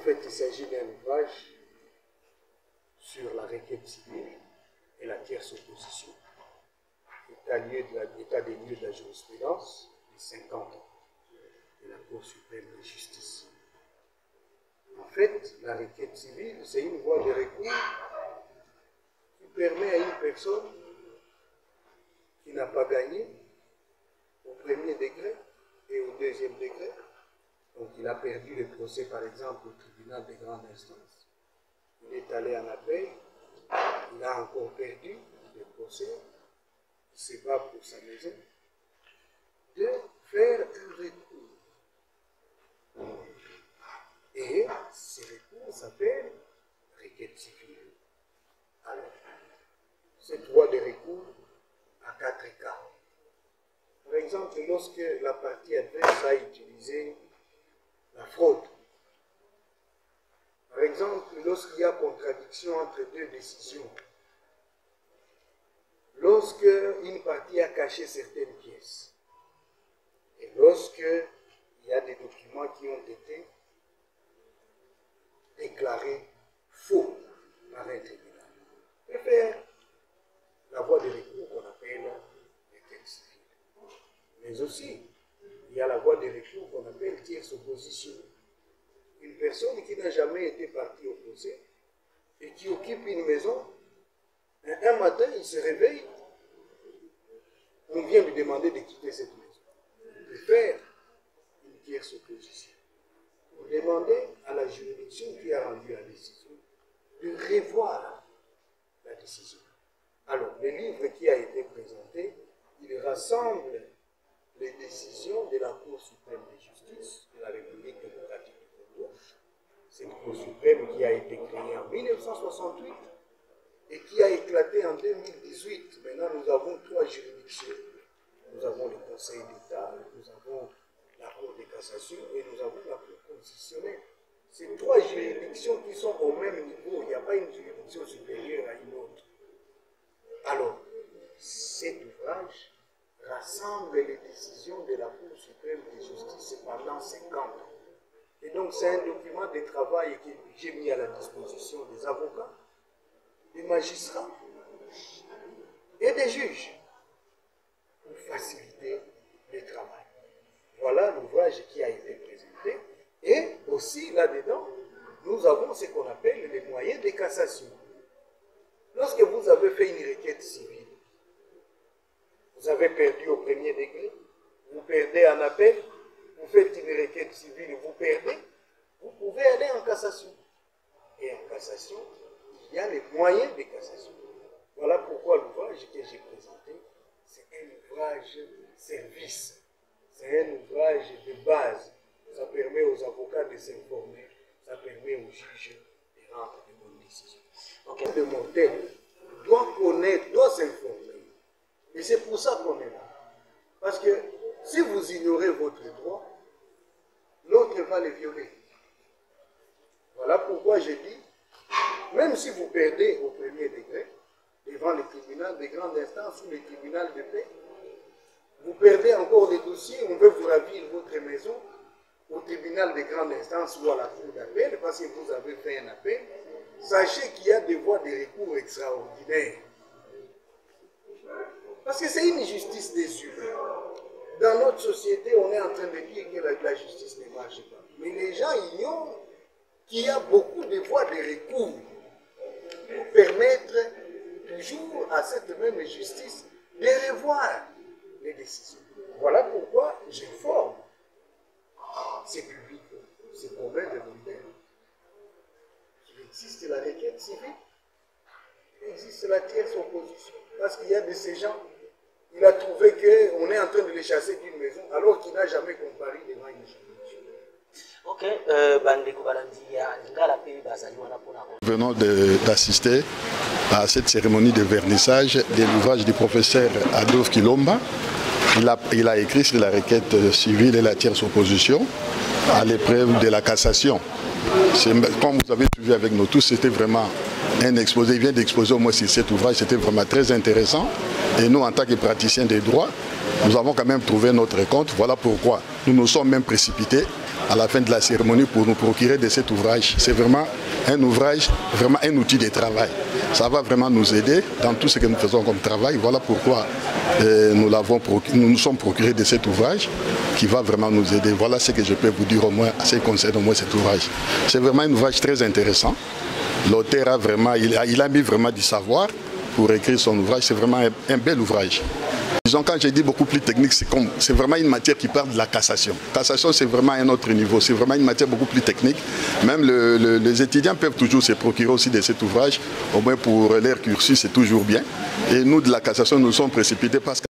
fait, il s'agit d'un ouvrage sur la requête civile et la tierce opposition, état des lieux de la jurisprudence des 50 ans de la Cour suprême de justice. En fait, la requête civile, c'est une voie de recours qui permet à une personne qui n'a pas gagné au premier degré et au deuxième degré, donc il a perdu le procès par exemple au tribunal de grande instance, il est allé en appel, il a encore perdu le procès, il se bat pour sa maison, de faire un recours. Et ce recours s'appelle requête civile. Alors, cette voie de recours a 4 cas. Par exemple, lorsque la partie adverse a utilisé la fraude. Par exemple, lorsqu'il y a contradiction entre deux décisions. Lorsque une partie a caché certaines pièces. Et lorsque il y a des documents qui ont été déclarés faux par un tribunal. Et faire la voie de recours qu'on appelle requête civile. Mais aussi, il y a la voie de recours qu'on appelle tierce opposition. Une personne qui n'a jamais été partie au procès et qui occupe une maison, un matin, il se réveille, on vient lui demander de quitter cette maison, de faire une tierce opposition. Pour demander à la juridiction qui a rendu la décision de revoir la décision. Alors, le livre qui a été présenté, il rassemble les décisions de la Cour suprême de justice de la République démocratique du Congo. Cette Cour suprême qui a été créée en 1968 et qui a éclaté en 2018. Maintenant, nous avons 3 juridictions. Nous avons le Conseil d'État, nous avons la Cour de cassation et nous avons la Cour constitutionnelle. Ces 3 juridictions qui sont au même niveau, il n'y a pas une juridiction supérieure à une autre. Alors, cet ouvrage rassemble les décisions de la Cour suprême de justice pendant 50 ans. Et donc, c'est un document de travail que j'ai mis à la disposition des avocats, des magistrats et des juges pour faciliter le travail. Voilà l'ouvrage qui a été présenté. Et aussi, là-dedans, nous avons ce qu'on appelle les moyens de cassation. Lorsque vous avez fait une requête civile, vous avez perdu au premier degré, vous perdez en appel, vous faites une requête civile, vous perdez, vous pouvez aller en cassation. Et en cassation, il y a les moyens de cassation. Voilà pourquoi l'ouvrage que j'ai présenté, c'est un ouvrage service. C'est un ouvrage de base. Ça permet aux avocats de s'informer, ça permet aux juges de rendre de bonnes décisions. Donc, le mortel doit connaître, doit s'informer. Et c'est pour ça qu'on est là. Parce que si vous ignorez votre droit, l'autre va le violer. Voilà pourquoi je dis, même si vous perdez au premier degré, devant le tribunal de grande instance ou le tribunal de paix, vous perdez encore des dossiers, on veut vous ravir votre maison au tribunal de grande instance ou à la cour d'appel, parce que vous avez fait un appel, sachez qu'il y a des voies de recours extraordinaires. Parce que c'est une justice des humains. Dans notre société, on est en train de dire que la justice ne marche pas. Mais les gens ignorent qu'il y a beaucoup de voies de recours pour permettre toujours à cette même justice de revoir les décisions. Voilà pourquoi j'informe ces publics, ces problèmes de montagne. Il existe la requête civile, il existe la tierce opposition. Parce qu'il y a de ces gens, il a trouvé qu'on est en train de les chasser d'une maison alors qu'il n'a jamais comparé devant une juridiction. Ok, nous venons d'assister à cette cérémonie de vernissage de l'ouvrage du professeur Adolphe Kilomba. Il a écrit sur la requête civile et la tierce opposition à l'épreuve de la cassation. Comme vous avez suivi avec nous tous, c'était vraiment un exposé. Il vient d'exposer au moins sur cet ouvrage, c'était vraiment très intéressant. Et nous, en tant que praticiens des droits, nous avons quand même trouvé notre compte. Voilà pourquoi nous nous sommes même précipités à la fin de la cérémonie pour nous procurer de cet ouvrage. C'est vraiment un ouvrage, vraiment un outil de travail. Ça va vraiment nous aider dans tout ce que nous faisons comme travail. Voilà pourquoi nous nous sommes procurés de cet ouvrage qui va vraiment nous aider. Voilà ce que je peux vous dire au moins à ce qui concerne au moins cet ouvrage. C'est vraiment un ouvrage très intéressant. L'auteur a vraiment, il a mis vraiment du savoir pour écrire son ouvrage. C'est vraiment un bel ouvrage. Disons, quand j'ai dit beaucoup plus technique, c'est vraiment une matière qui parle de la cassation. Cassation, c'est vraiment un autre niveau. C'est vraiment une matière beaucoup plus technique. Même les étudiants peuvent toujours se procurer aussi de cet ouvrage. Au moins pour leur cursus, c'est toujours bien. Et nous, de la cassation, nous sommes précipités parce que